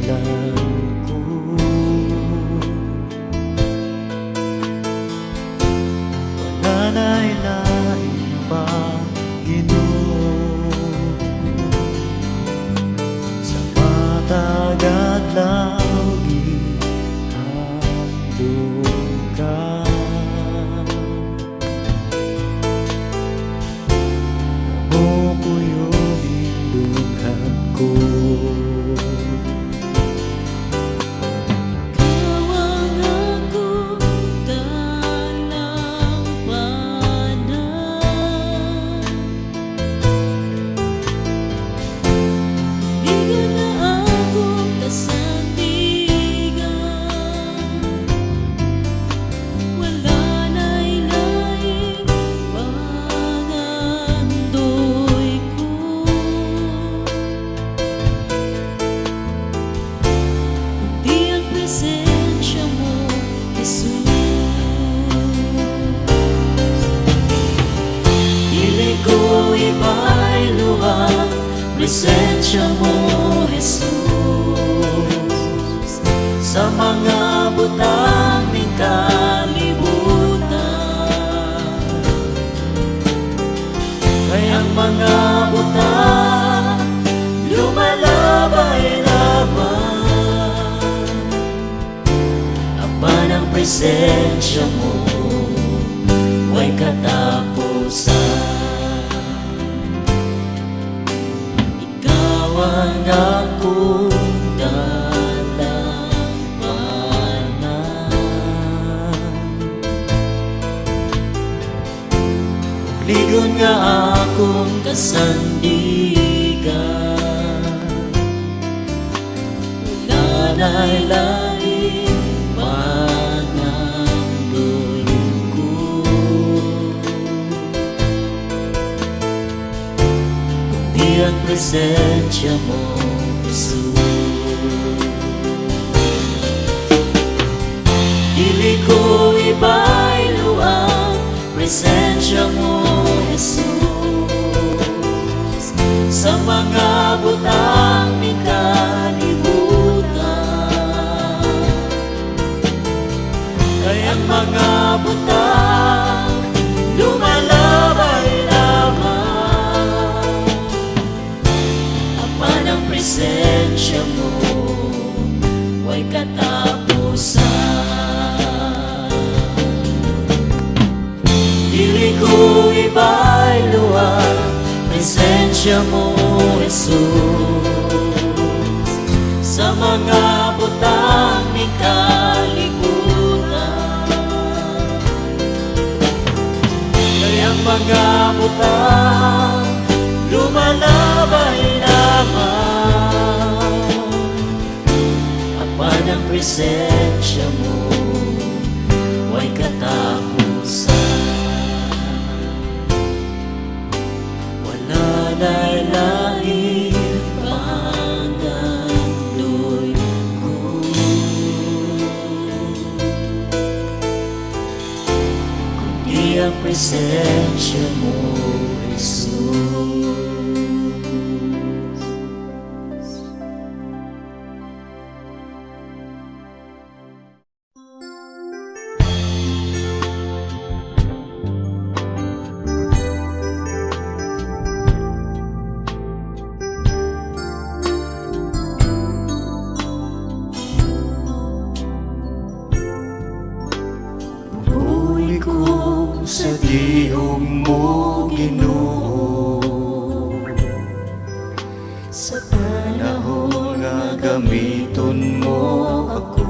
Kinahanglan ko, wala na'y lain pang Ginoo. Sa matagat lang gihandog ka, amo ko yun indunghan ko. Presensya mo, Jesus, sa mga butang ng kalibutan. Kayang mga butang lumalabay laban, apan ang presensya mo ay katapusan. Ang akong dalampanan, ligon nga akong kasandigan, wala na'y lain panandoy ko, kundi ang presensya mo, Jesus. Dili ko ibailuang presensya mo, Jesus, sa mga butang ng kalibutan. Kayang mga butang lumalabay lamang, apan ang presensya mo ay katapusan. Dili ko ibailuang presensya mo, Jesus, sa mga butang ng kalibutan. Kayang mga butang lumalabay lamang, apan ang presensya mo ay katapusan. Wala na'y lain pangandoy ko, kundi ang presensya mo, Jesus. Sa dihong mo, Ginoo, sa panahon nga gamiton mo ako.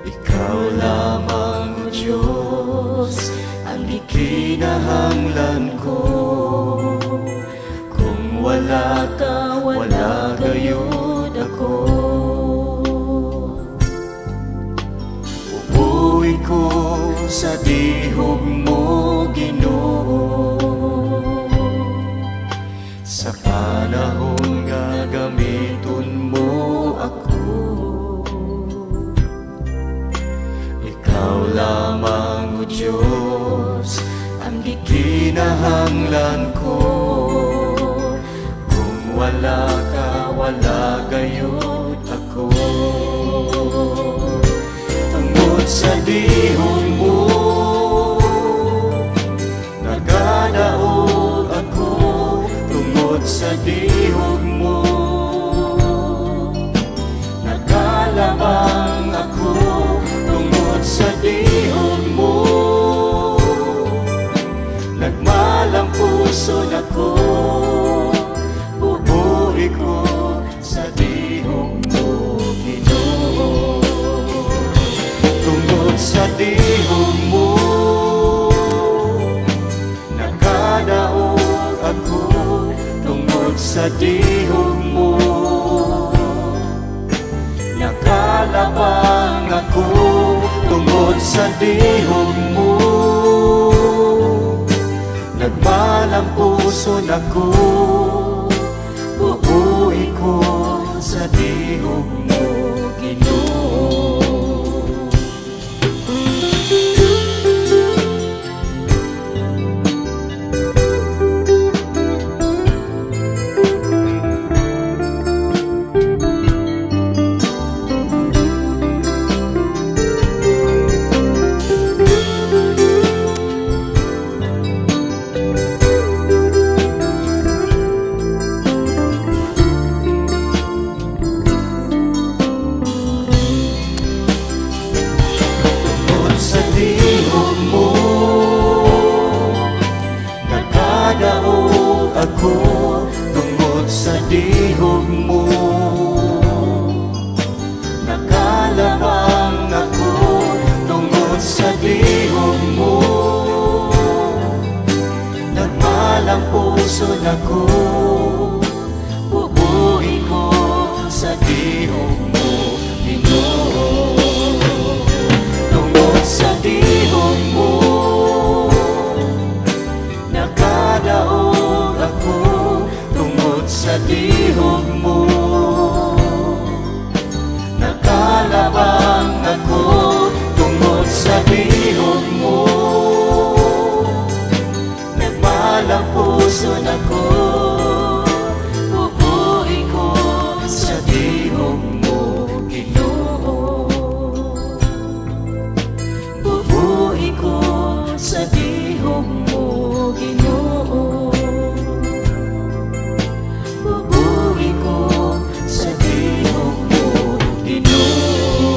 Ikaw lamang, O Diyos, ang ikinahanglan ko. Kung wala ka, wala gayud ako. Bubuhi ko sa dihog mo, Ginoo. Sa panahon gagamiton mo ako, Ikaw lamang, O Diyos, ang gikinahanglan ko. Kung wala ka, wala gayud ako. Tungod sa dihog mo, nagadaog ako. Tungod sa dihog mo, nagkalabang ako. Tungod sa dihog mo, nagmalang puso ako. Bubuhi ko sa dihog mo, Ginoo. Tungod sa dihog mo, nakadaog ako. Tungod sa dihog mo, nakalabang ako. Tungod sa dihog mo, nagmalang puso ako. Bubuhi ko sa dihog mo, Ginoo. Nakadaog ako. Tungod sa dihog mo, nakalabang ako. Tungod sa dihog mo, nagmalang puso ako. Bubuhi ko sa dihog mo, Ginoo. Tungod sa dihog mo, nakadaog ako. Tungod sa dihog mo, nakalabang ako. Tungod sa dihog mo, nagmalang puso ako. Bubuhi ko sa dihog mo, Ginoo. Bubuhi ko sa dihog mo, Ginoo. Bubuhi ko sa dihog mo, Ginoo.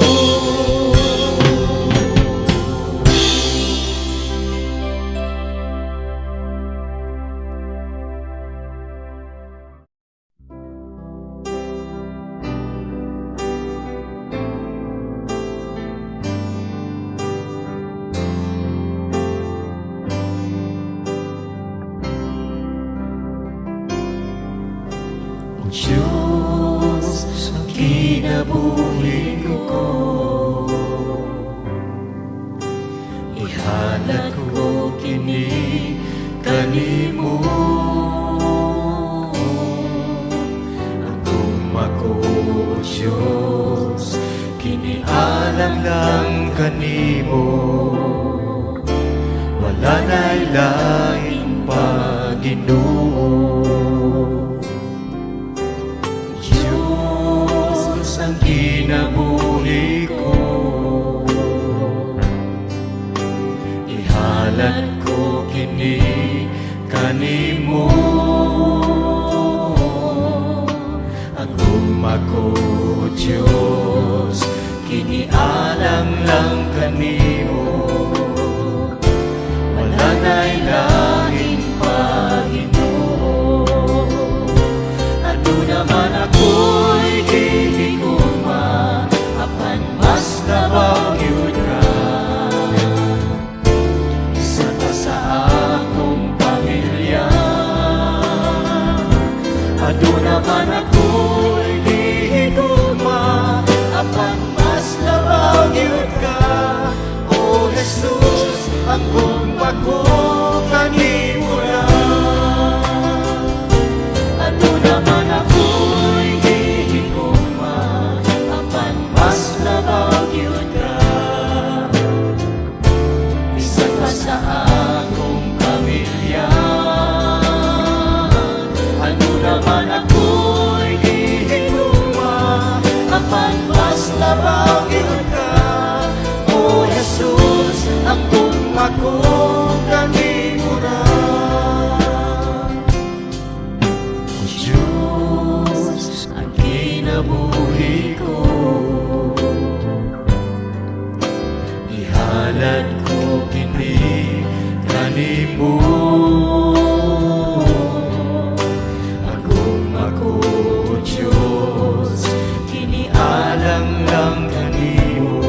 O Diyos, ang kinabuhi ko, ihalad ko kini kanimo. Ang ako, O Diyos, kinialang lang kanimo. Wala na'y lain pa, Ginoo. Ang kinabuhi ko, ihalad ko kini kanimo. Aguma ko, Diyos, kinialang lang kanimo. Wala na'y lain pa, Ginoo. Ano naman ako'y gihiguma, apan mas labaw yun ka. Isa pa sa akong pamilya. Ano naman ako'y gihiguma, apan mas labaw yun ka. O Jesus, ang bumako kanimo na. Ano naman ako'y gihigugma, apan mas labaw gyud ka. Bisan pa sa akong pamilya. Ano naman ako'y gihigugma, apan mas labaw gyud ka. O Jesus, ang bumako kanimo na. Diyos, ang kinabuhi ko, ihalad ko kini kanimo. Agum ako, Diyos, kinialang lang kanimo.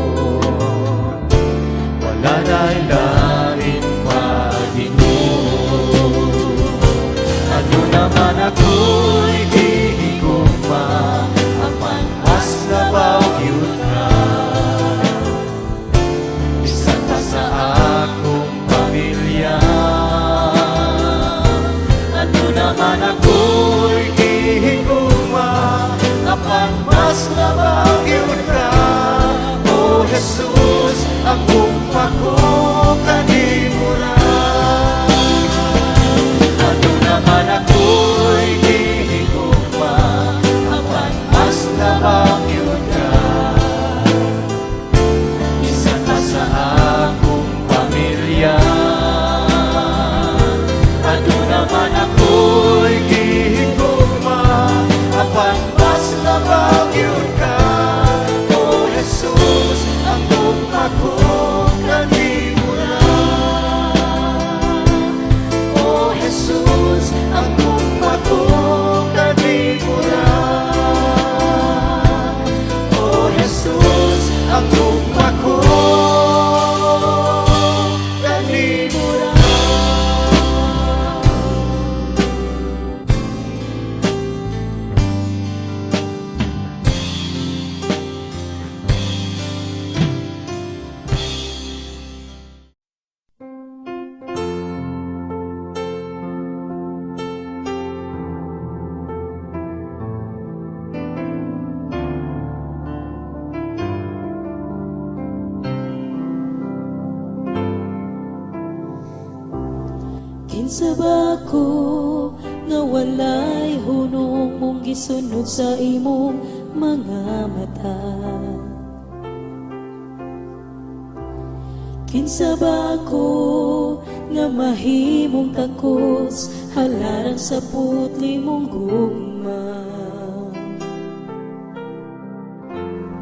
Wala na'y lain pa Ginoo. Ano naman ako'y gihigugma, apan mas labaw gyud ka. Bisan pa sa akong pamilya. Ano naman ako'y gihigugma, apan mas labaw gyud ka. O Jesus, ang bumako kanimo na. Ano naman ako'y gihigugma, apan mas labaw gyud ka. Bisan pa sa akong pamilya. Ano naman ako'y gihigugma, apan mas labaw gyud ka. O Jesus, ang bumako kanimo na. O Jesus, ang bumako kanimo na. O Jesus, ang bumako kanimo na. Kinsa ba ko nga walay hunong mong gisunod sa imong mga mata? Kinsa ba ko nga mahimong takos halarang sa putli mong gugma?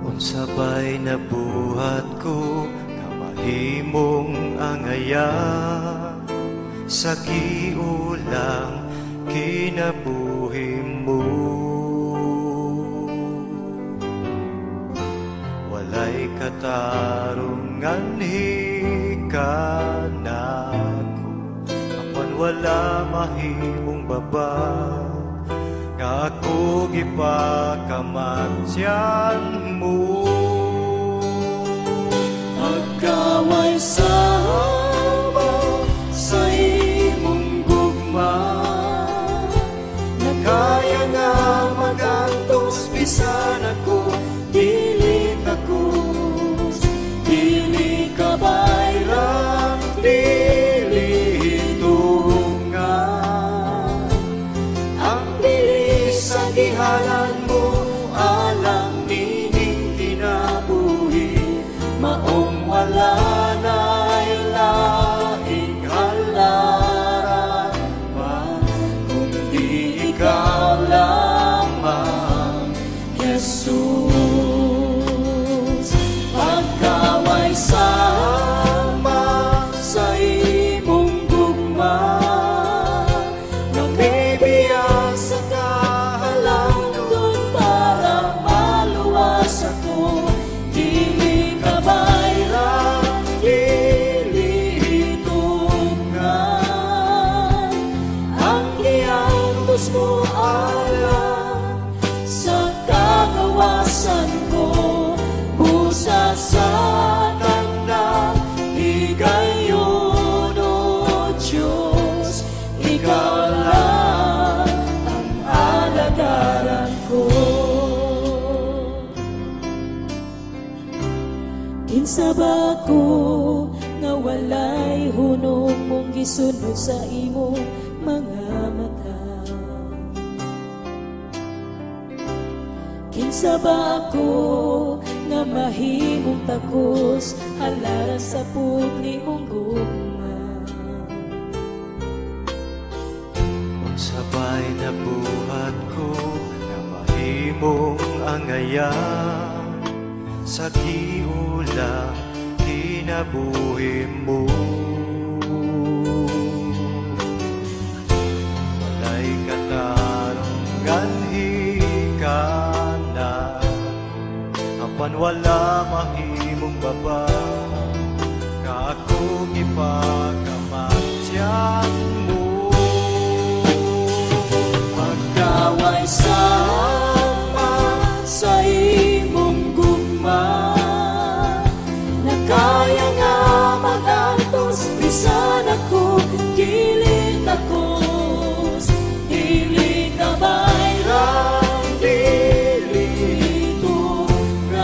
Unsa ba'y nabuhat ko, nga mahimong angaya, sa kiulang kinabuhi mo. Walay katarungan hikanako, apan wala mahimong babag, nga ako gipakamatyan mo. Pagkaway sama sa imong gugma, Kaya nga magantos bisan ako, dili takus, dili kabayran, dili tungan. ang bilis sa gihalan mo, alang nining kinabuhi, maong wala na Kinsa ba ko nga walay hunong mong gisunod sa imong mga mata? Kinsa ba ako nga mahimong takos halaran sa putli mong gugma? Sabay na buhat ko na mahimong angayan sa giulang kinabuhi mo. Walay katarong ganhi ka na apan wala mahimong baba ka akong ipakamatyan mo. Kaway sama sa imong gugma, na kaya nga magantos bisan ako dili takos, dili kabayran, dili turan.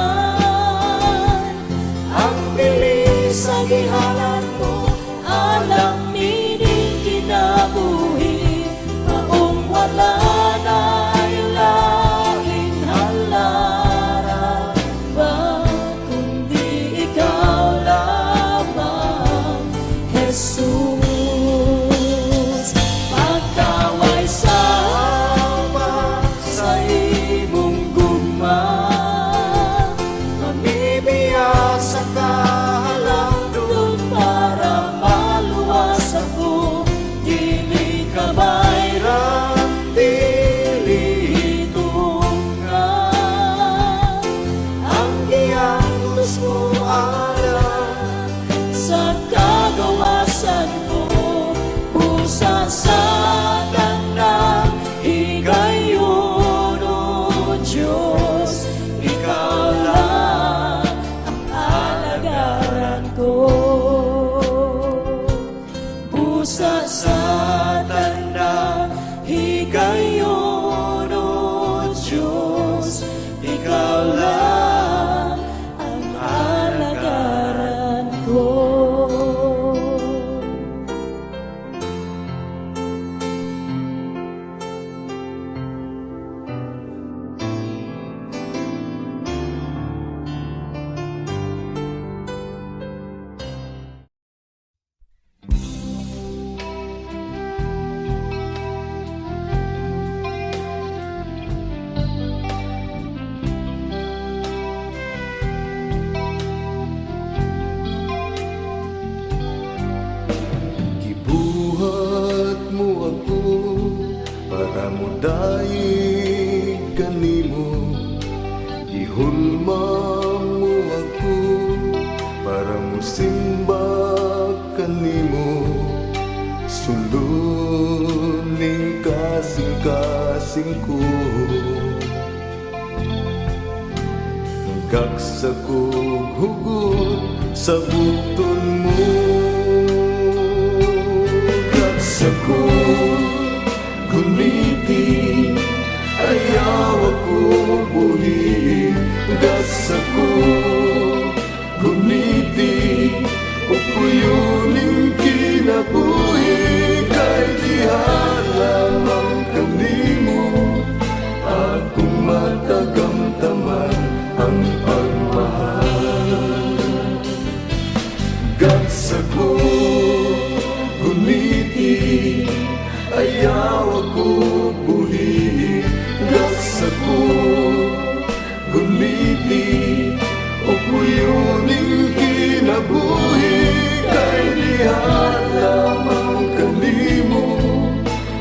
Ang bilis sa gihalan mo, alam nining kinabuhi, maong wala Jesus. Pagkaway sama sa imong gugma, mamibiyag sa kahalangdon para maluwas ako, dili kabayran, dili tungan. Ang giyantos mo alam sa kagawasan ko, pusa sa tanang higayon, O Diyos, ikaw lang ang alagaran ko. Pusa sa tanang higayon, O Diyos, ikaw lang ang alagaran ko. Gibuhat mo ako para mo daig kanimo, gihulma mo ako para mo simba kanimo. Suluning kasing-kasing ko, gaksa kong hugot sa bukton mo. Gaksa ko gumiti, ayaw ako buhi. Gaksa ko gumiti, upuyuning kinabuhi. Kay diha lamang kanimo akong matagamtaman ang pagmahal. Gaksa ko gumiti, ayaw ako buhi. Gaksa ko gumiti, upuyuning kinabuhi. Kay diha lamang kanimo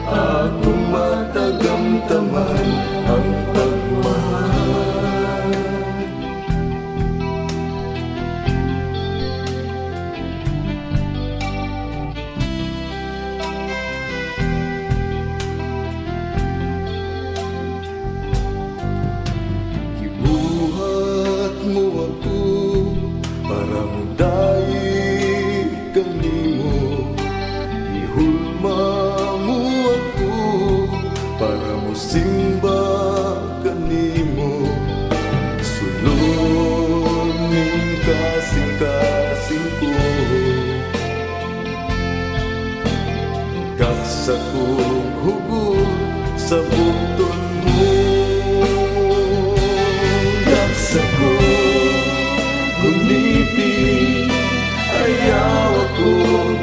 akong matagamtaman ang pagmahal. Gibuhat mo ako para mo daig kanimo, ihulma mo ako para mo simba kanimo. Sulong ning kasing sa kong hugot sa bukton mo. Daksa ko gunipi, ayaw ako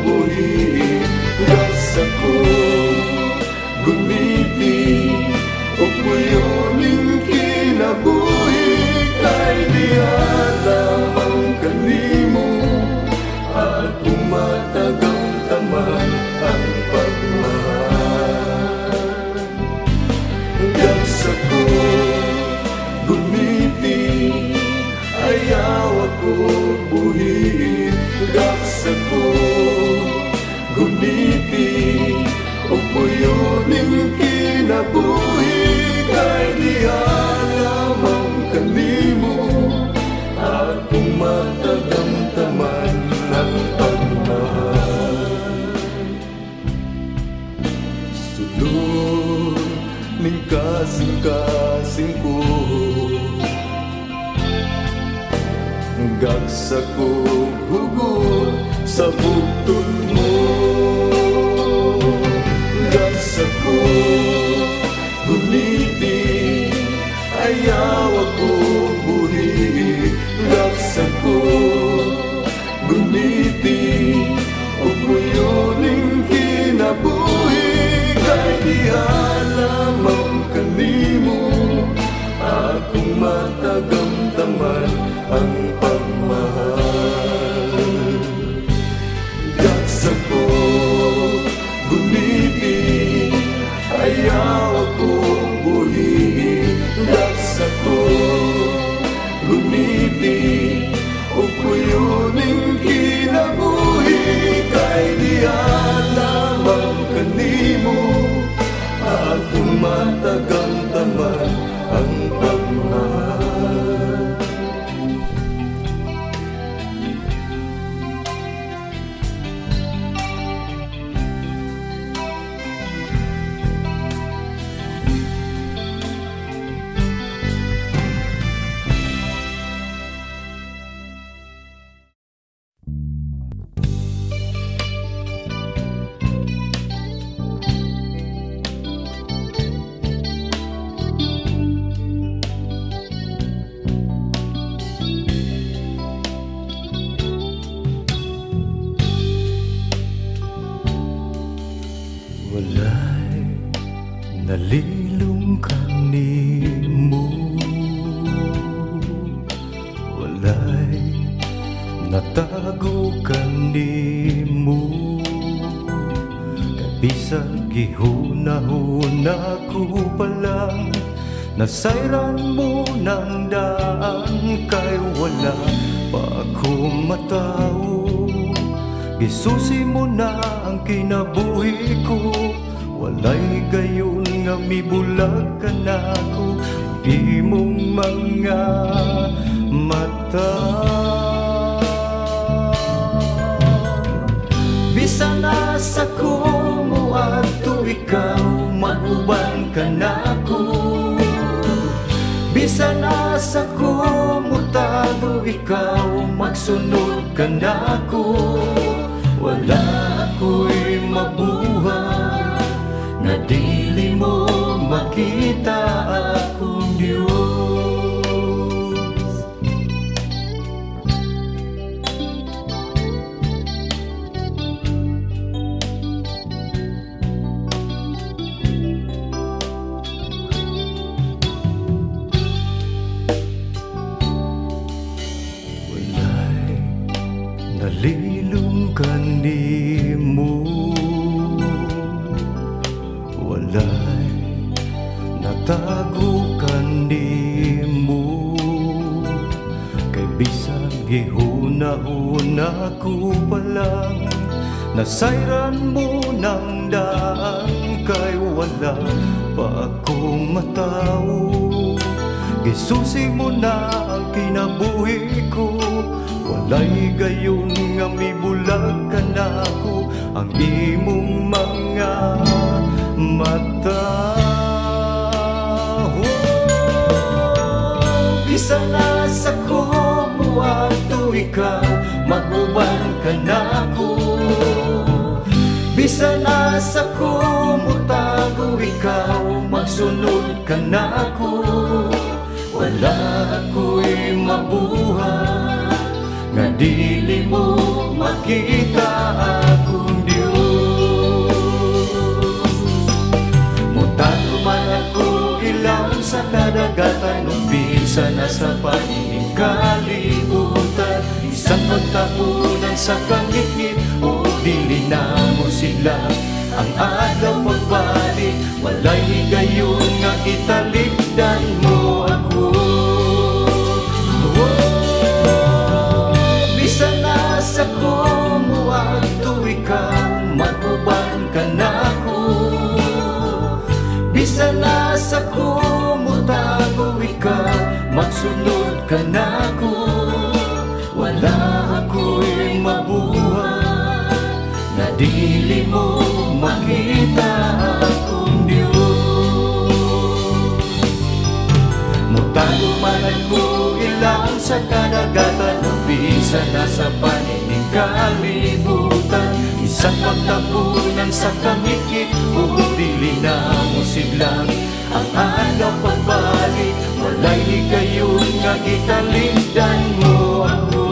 buhi. Daksa ko gunipi, o puyoning kinabuhi. Kay di alam ang kanimo, at umatagang taman ang pagmahal. Daksa ko gumiti, ayaw ako buhi. Daksa ko gumiti, o puyoning kinabuhi. Kay di alam ang kanimo, at umatagang taman ang pagmahal. Sulod ning kasing-kasing ko, gagsa kong hugot sa bukton mo. Gagsa ko gumiti, ayaw ako buhi. Gagsa ko gumiti, o puyoning kinabuhi. Kay di alam ang kanimo, akong matagamdaman ang pagmahal. Daksa ko gumiti, ayaw ako buhi. Daksa ko gumiti, o puyoning kinabuhi. Kay di alam ang kanimo, akong matagamdaman ang pagmahal. Walay nalilong kanimo, walay natago kanimo. Kabisan gihunahuna ko palang, nasayran mo ng daan. Kay wala pa ako matao, gisusi mo na ang kinabuhi ko. Walay gayon nga mibulag ka na ko, imong mga mata. Bisan asa ko mo ato ikaw, maguban ka na ko. Bisan asa ko mo tago ikaw, magsunod ka na ko. Wala ako'y mabuhay na dili mo makita akong Diyos. Walay nalilong kanimo, walay natago kanimo. Kay bisan gihuna-una ko palang, nasayran mo ng daan. Kay wala pa akong matao, gisusi mo na ang kinabuhi ko. Walay gayon nga mibulag ka na ko, ang imong mga mata. Bisan asa ko mo ato ikaw, maguban ka na ko. Bisan asa ko mutago ikaw, magsunod ka na ako. Wala ako'y mabuhay nga dili mo makita akong Diyos. Mutago man ako ilaw sa kadagatan, umpisa na sa panining kalibutan. Isang pagtapunan sa kangit-ngit, o dili na mo sila. Ang adlaw magbalik, walay higayon nga italikdan mo ako. Bisan nasa ko mo adto ikaw, mag-uban ka na ako. Bisan nasa ko mo tago ikaw, magsunod ka na ako. Wala ako'y mabuhay na dili mo makita akong Diyos. Mutago man ako ilang sa kadagatan, umpisa na sa panining kalibutan. Isang pagtapunan sa kangit-ngit, o dili na mo siglang. Ang adlaw pagbalik, walay higayon nga italikdan mo ako.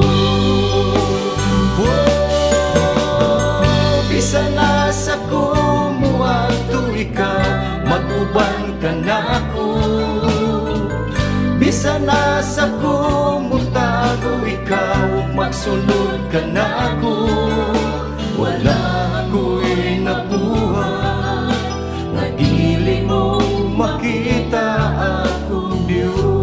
Bisan nasa ko mo adto ikaw, mag-uban ka na ako. Bisan nasa ko mo tago ikaw, magsunod ka na ako. Wala ako'y nabuhay na dili mo makita akong Diyos.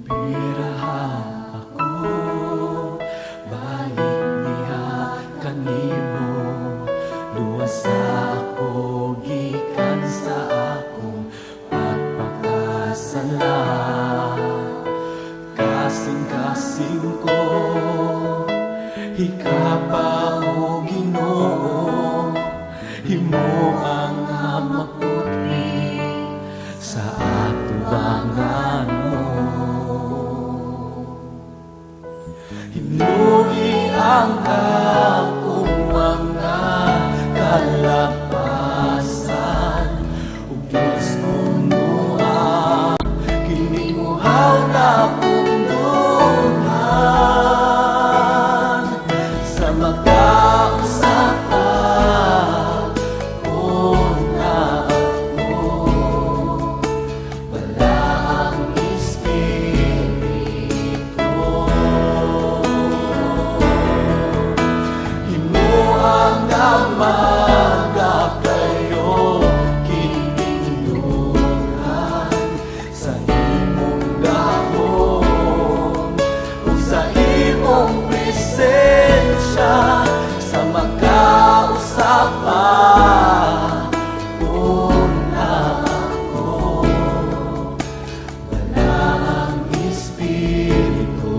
Biraha ako, balik diha kanimo. Luwas ako, gikan sa akong pagpakasala. Kasing-kasing ko, hikapa o Ginoo. Himo ang maputli sa atubangan mo. Hinugi ang akong mga kalapasan, ug Diyos punuan kinimuhaw na punduhan. Sa magkausapan una ako, wala ang Espiritu. Himuang na magakayo kinindungan sa imong dahon o sa imong presensya. Sa magkausapan una ako, wala ang Espiritu.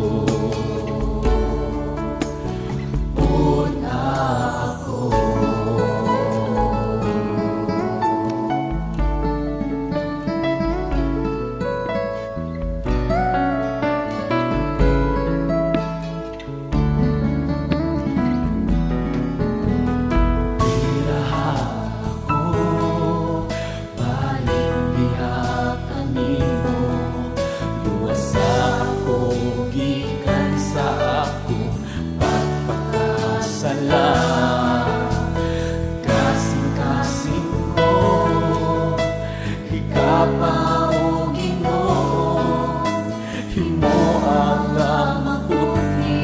Una ako. Biraha ako, balik diha kanimo. Luwas ako, gikan sa akong pagpakasala. Kasing-kasing ko, hikapa o Ginoo. Himo ang maputli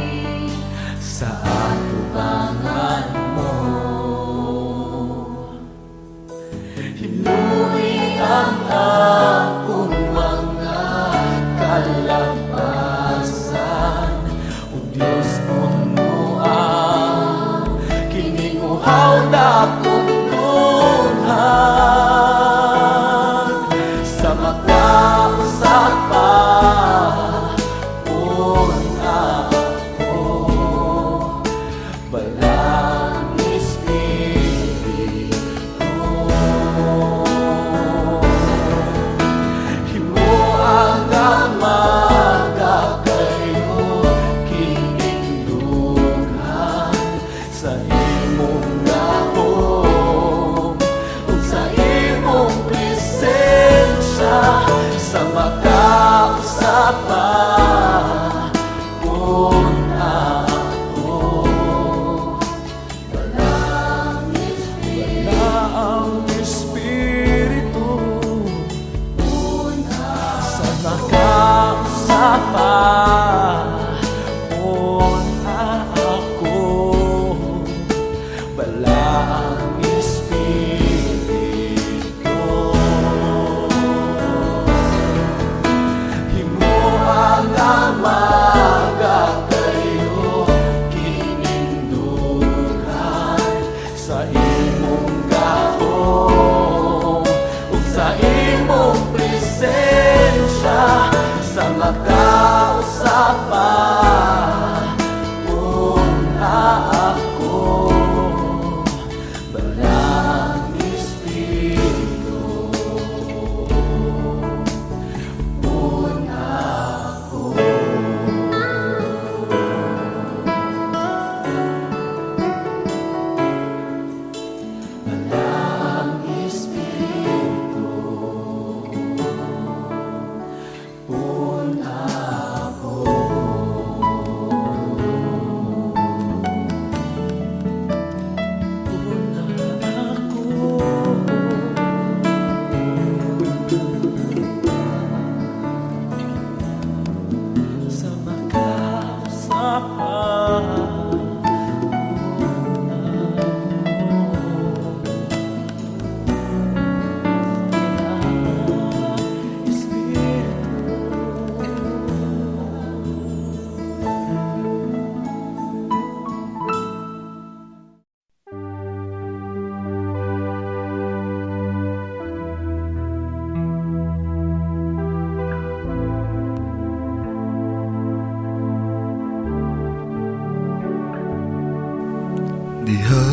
Diha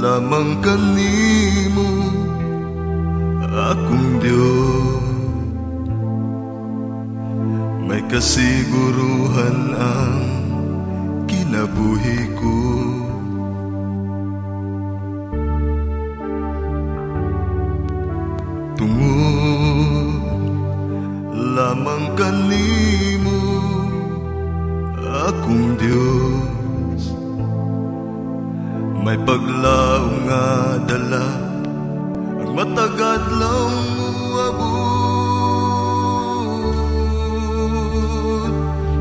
lamang kanimo akong Dios, may kasiguruhan ang kinabuhi ko. Tungod lamang kanimo akong Dios, may paglaong nga dala ang matagad lang muabot.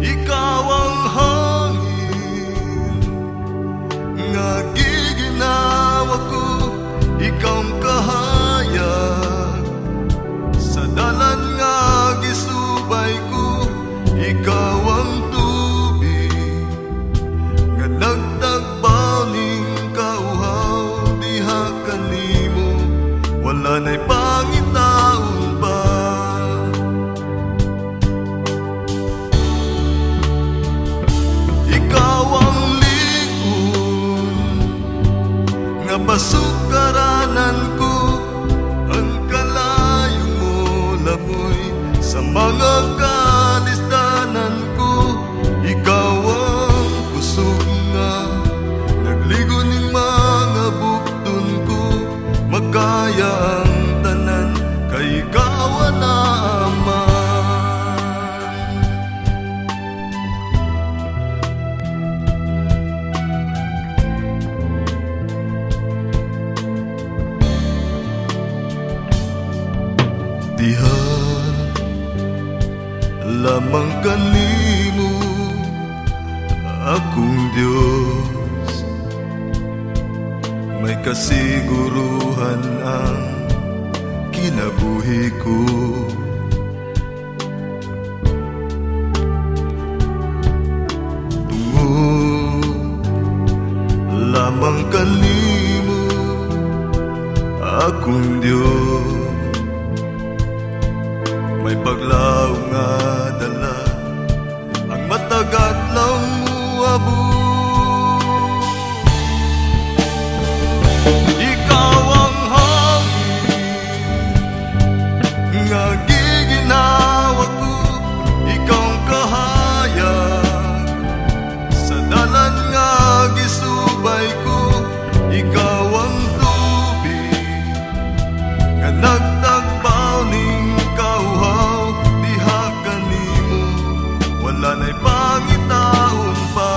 Ikaw ang hangin nga giginawa ko, ikaw ang kahayag sa dalan nga gisubay ko, ikaw ang tubig nga nagtagbaw ning kauhaw. Diha kanimo wala na'y pangitaon pa. Ikaw ang lingon nga pasukaranan ko, ang kalayo mo lamoy sa mga kalisdanan ko. Ikaw ang kusog nga nagligo ning mga bukton ko, magkaya ang tanan kay ikaw na Ama. Diha lamang kanimo akong Dios, may kasiguruhan ang kinabuhi ko. Tungod lamang kanimo akong Dios, may paglaw nga dala ang matagat lang muabot. Ikaw ang hangin nga giginawa ko, ikaw ang kahayag sa dalan nga gisubay ko, ikaw ang tubig nga nagtagbaw ning kauhaw. Diha kanimo wala na'y pangitaon pa.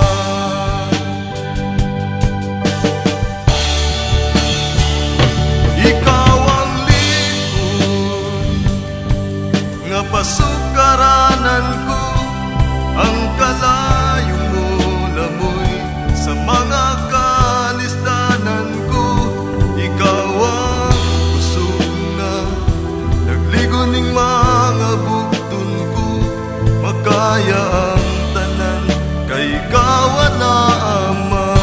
Ikaw ang lingon nga pasukaranan ko, ang kalayo mo lamoy sa mga kalisdanan ko. Ikaw ang kusog nga nagligo ning mga bukton ko, magkaya ang tanan kay ikaw na Ama.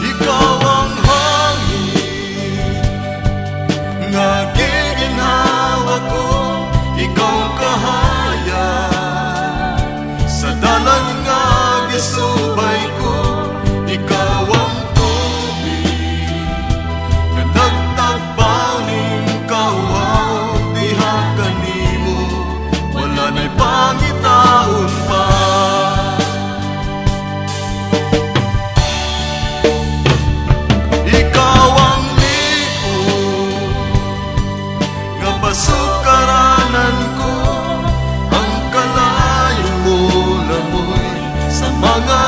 Ikaw ang hangin nga giginawa ko, ikaw ang kahayag sa dalan nga gisubay ko, ikaw ang tubig nga nagtagbaw ning kauhaw. Diha kanimo wala na'y pangitaon pa. Ikaw ang lingon nga pasukaranan ko, ang kalayo mo lamoy sa mga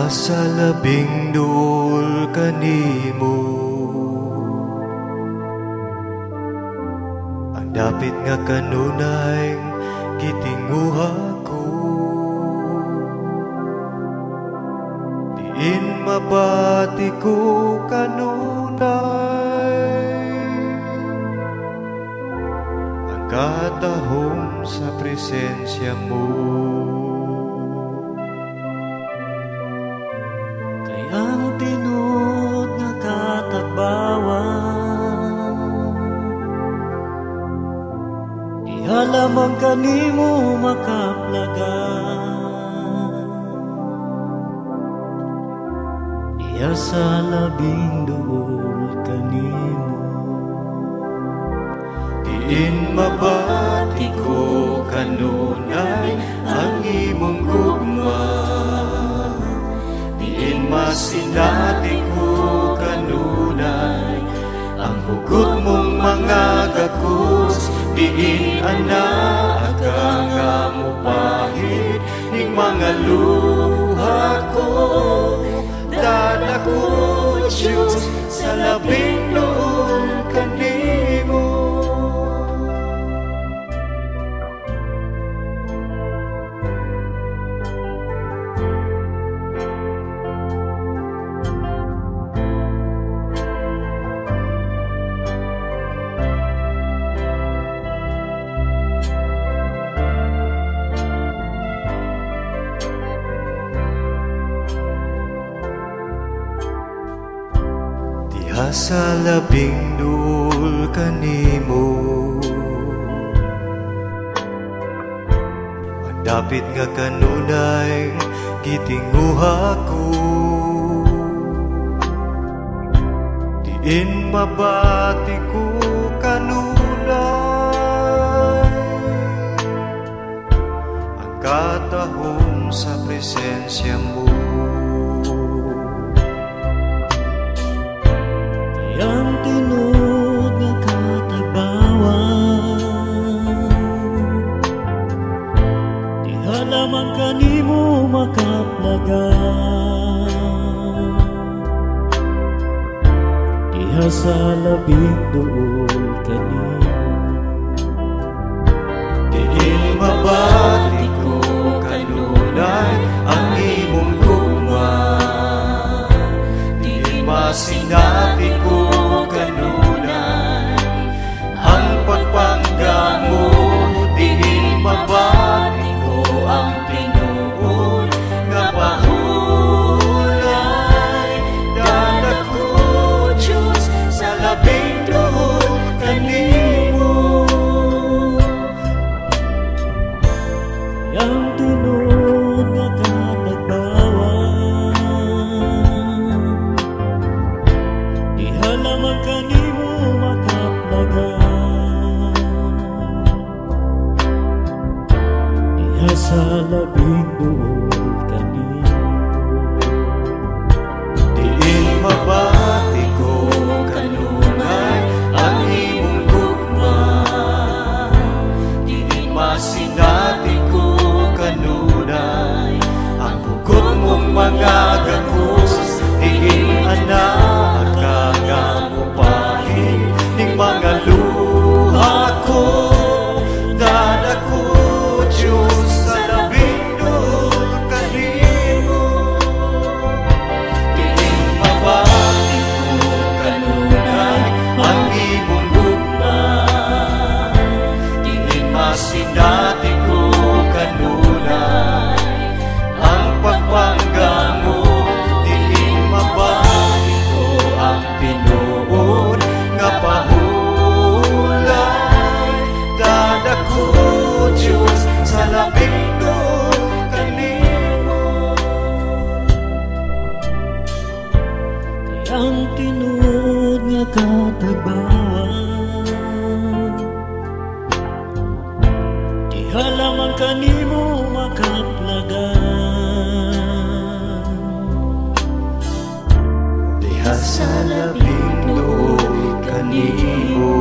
Diha sa labing duol kanimo, ang dapit nga kanunay gitinguha ko. Diin mabati ko kanunay ang katahom sa presensya mo. Ang tinod nga katagbawan, di alamang kanimo makaplagan. Diya sa labing duol kanimo, Diin mabati ko kanunay ang imong gugma. Diin masinati ko kanunay ang hugot mong mga gakos. Diin anak nga mupahid ning mga luha ko. Dala ko Diyos sa labing duol kanimo. Diha sa labing duol kanimo, ang dapit nga kanunay gitinguha ko. Diin mabati ko kanunay ang katahom sa presensya mo. ang tinod nga katagbawan, di alamang kanimo makaplagan. Diha sa labing duol kanimo, Diin mabati ko kanunay ang imong gugma. Diin masinati ko kanunay ang pagpangga mo. Diin mabati ko ang tinuod nga pahulay. Dala ko Diyos sa labing duol kanimo. ang tinod nga katagbawan, di alamang kanimo makaplagan. Diha sa labing duol kanimo, Diin mabati ko kanunay ang imong gugma. Diin masinati ko kanunay ang hugot mong mga gakos. Diin anak nga mupahid ning mga luha ko. Dala ko Diyos sa labing duol kanimo. Diin mabati ko kanunay ang imong gugma. Diin masinati ko kanunay ang pagpangga mo. Diin mabati ko ang tinuod nga pahulay. Dala ko Diyos sa labing duol kanimo. ang tinod nga katagbawan, di alamang kanimo makaplagan. Diha sa labing duol kanimo.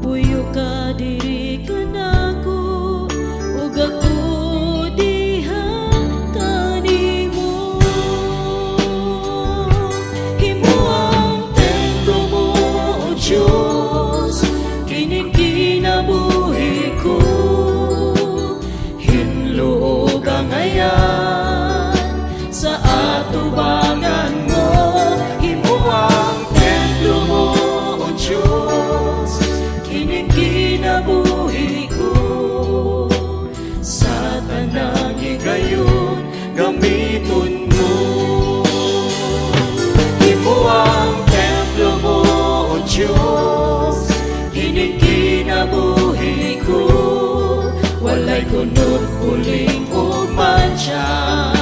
Mupuyo ka diri kanako, ug ako diha kanimo. Himo ang templo mo, O Diyos, kining kinabuhi ko. Hinluog ang ayan sa atubangan mo. Himo ang templo mo, O Diyos, kining kinabuhi ko. Sa tanang higayon, gamiton mo. Himo ang templo mo, O Diyos, kining kinabuhi ko. Walay kunot uling o mancha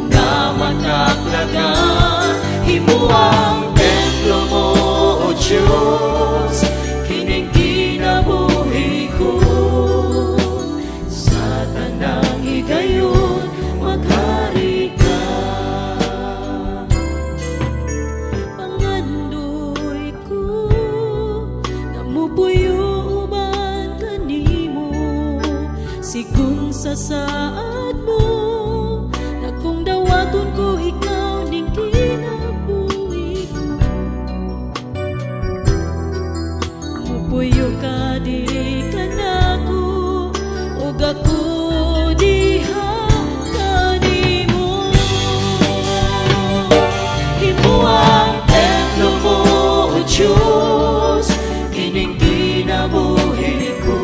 nga makaplagan. Himo ang templo mo, O Diyos, kining kinabuhi ko. Sa tanang higayon, maghari ka. Pangandoy ko na mupuyo uban kanimo, sigun sa saad mo, na kung dawaton ko ikaw ning kinabuhi ko. Mupuyo ka diri kanako, ug ako diha kanimo. Himo ang templo mo, O Diyos, kining kinabuhi ko.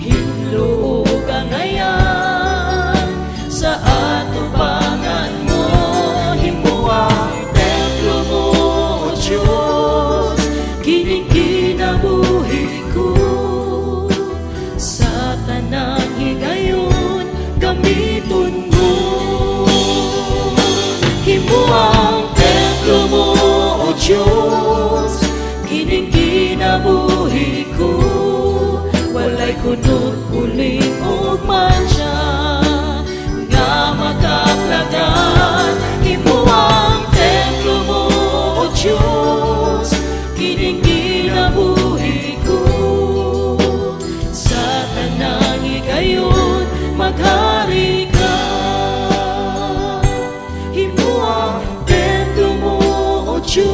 Hinluog ang ayan sa atubangan mo. Himo ang templo mo, O Diyos, kining kinabuhi ko. Sa tanang higayon, gamiton mo. Himo ang templo mo, O Diyos, kining kinabuhi ko. Walay kunot uling og mancha nga makaplagan. Himo ang templo mo, O Diyos, kining kinabuhi ko. Sa tanang higayon, maghari ka. Himo ang templo mo, O Diyos,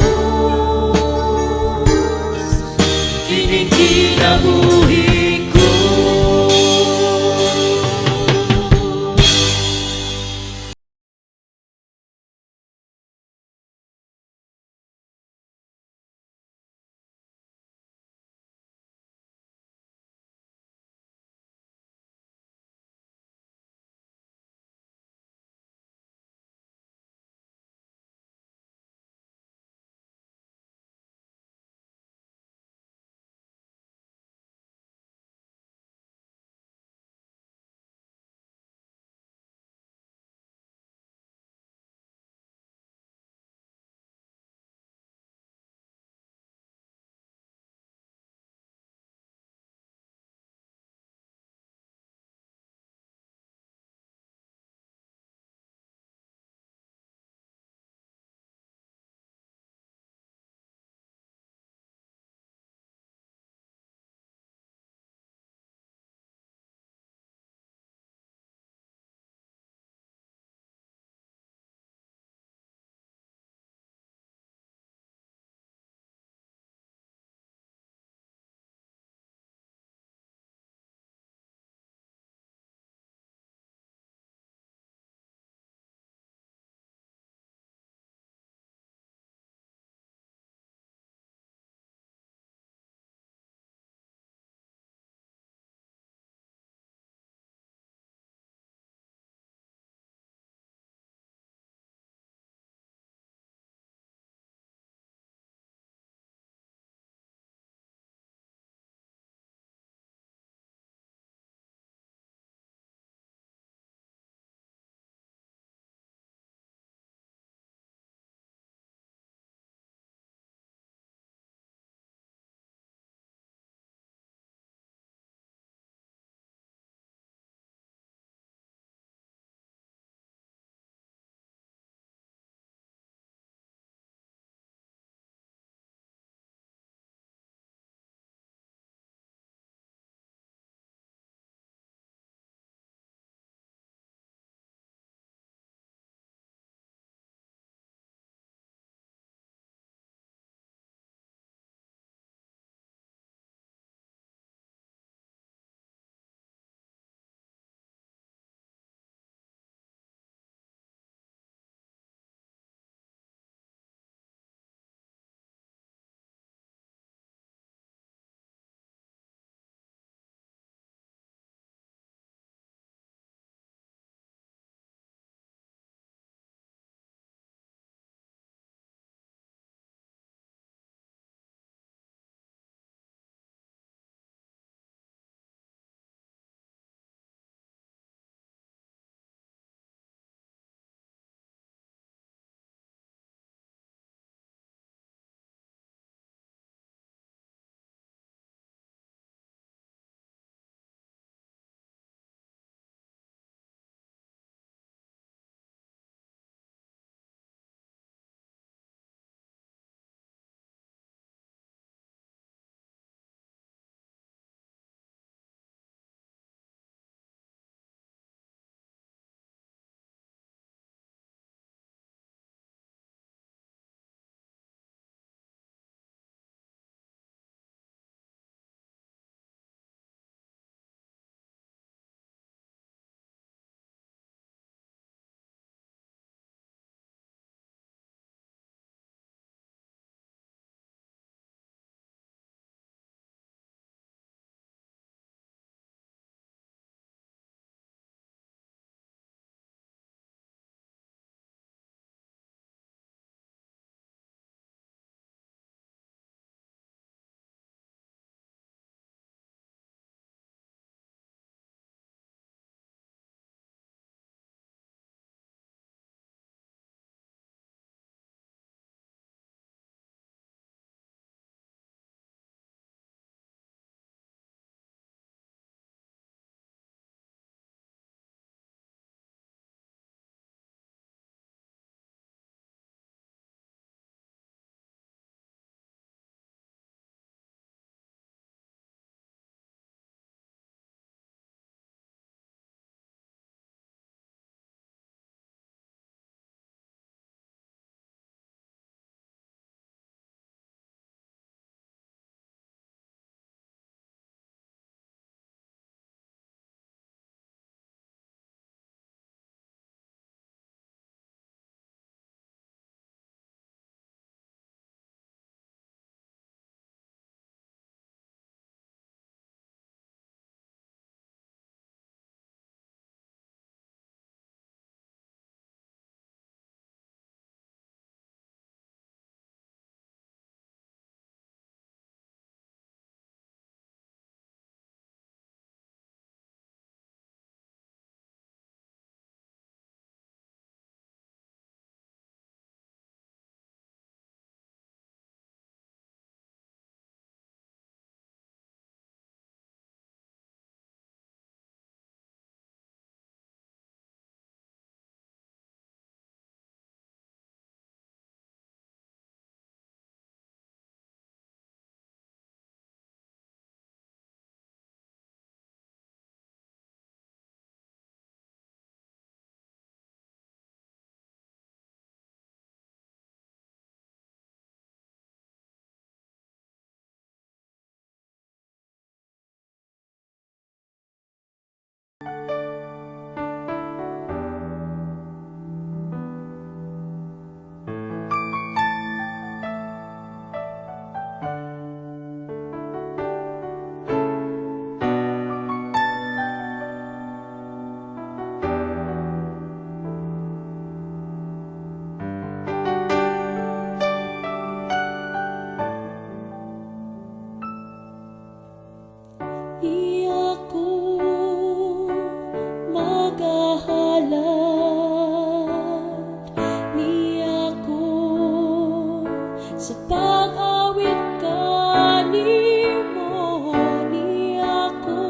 pag-awit kanimo ni ako,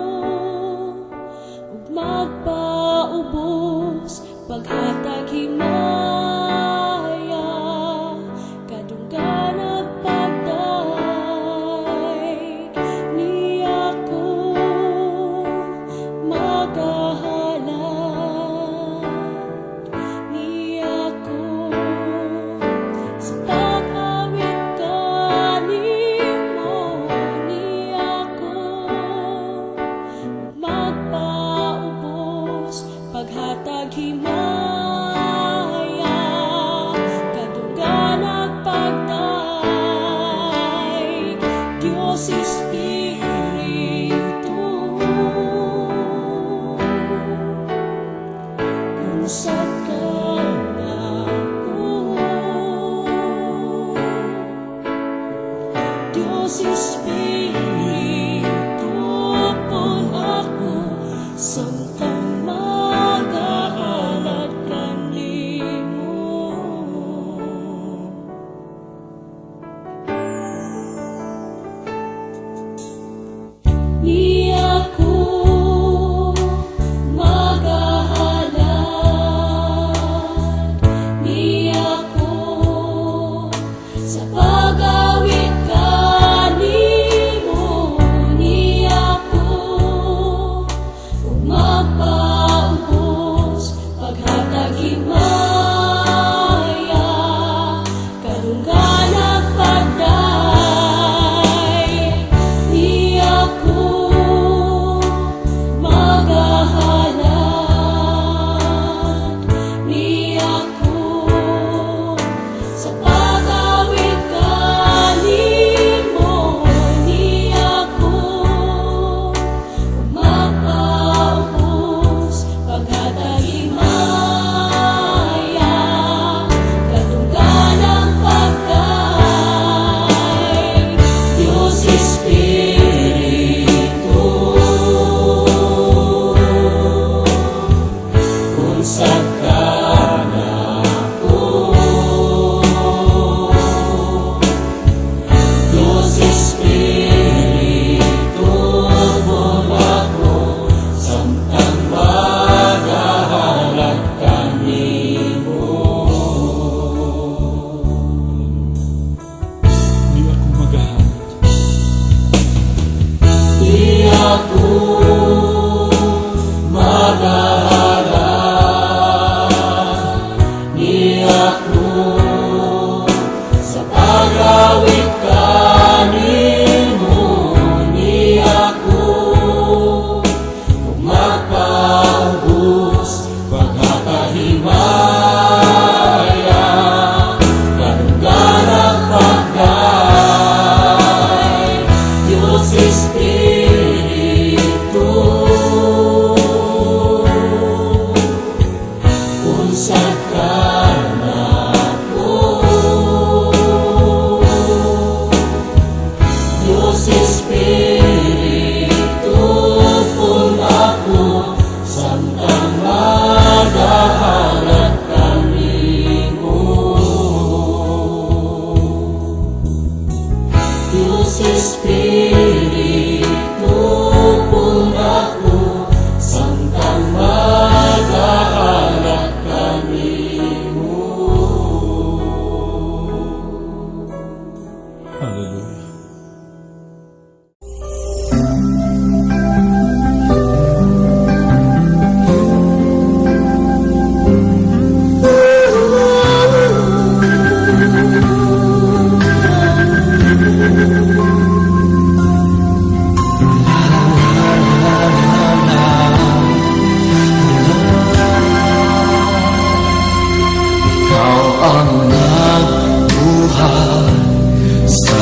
ug magpaubos paghatag himaya, kadunggan at pagday ni ako magahalan ni ako sa pag-awit kanimo ni ako, magpaubos paghatag himaya, kadunggan at pagday Diyos Espiritu, kung sa kanako Diyos Espiritu pun ako, samtang magahalat kanimo. Ni ako magahalat, ni ako sa pag-awit kanimo ni ako, ug magpaubos paghatag himaya, kadunggan at pagday ni ako magahalat, ni ako sa pag-awit kanimo ni ako, ug magpaubos paghatag himaya, kadunggan at pagday Diyos Espiritu, kung sa kanako Diyos Espiritu pun ako, samtang magahalat kanimo. Di ako magahalat, Di ako magahalat, ni ako sa pag-awit kanimo ni ako, ug magpaubos paghatag himaya, kadunggan at pagday Diyos Espiritu, kung sa kanako Diyos Espiritu pun ako, samtang magahalat kanimo. Diyos Espiritu pun ako, samtang magahalat kanimo. hallelujah. Ikaw ang nagbuhay sa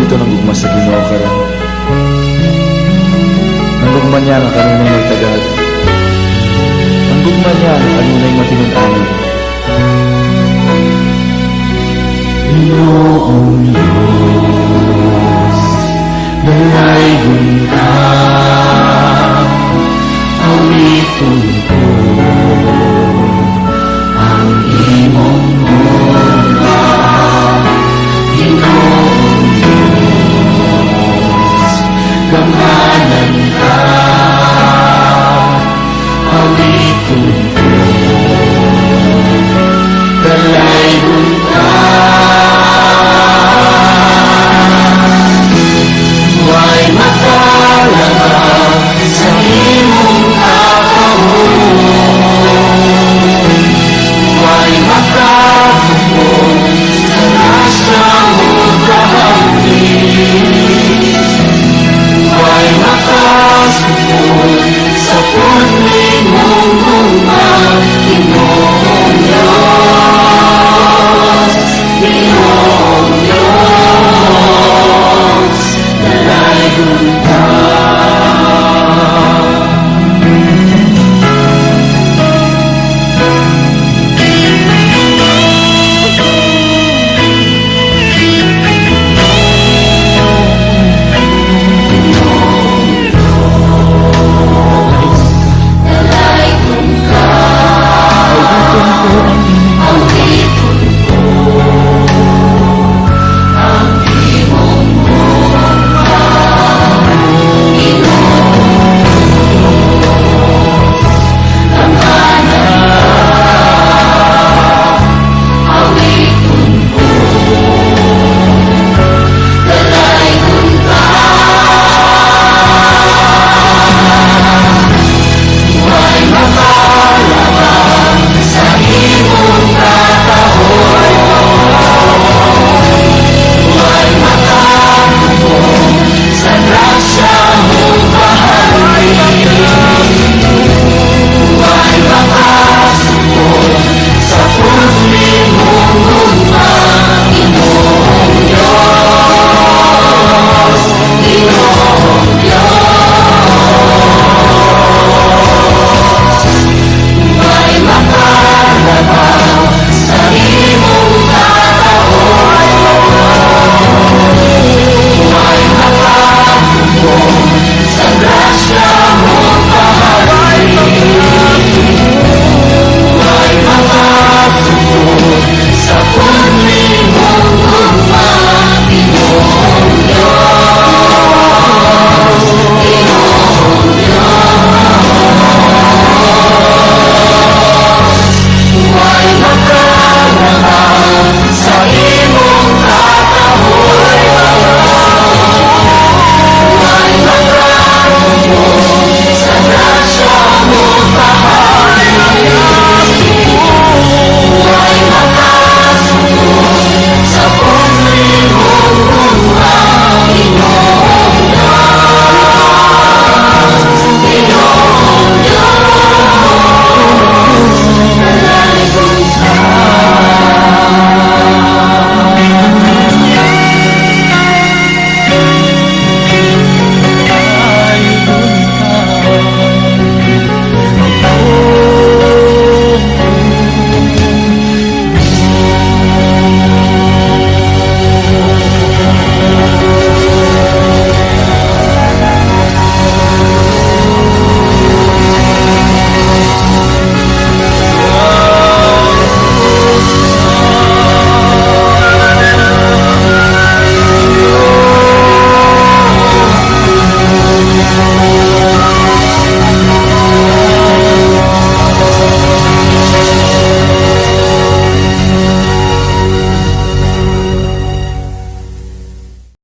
ito ng gugma sa Ginoo karon. Ang gugma niya nga kanunay nagtagad. Ang gugma niya nga kanunay matinud-anon. Noong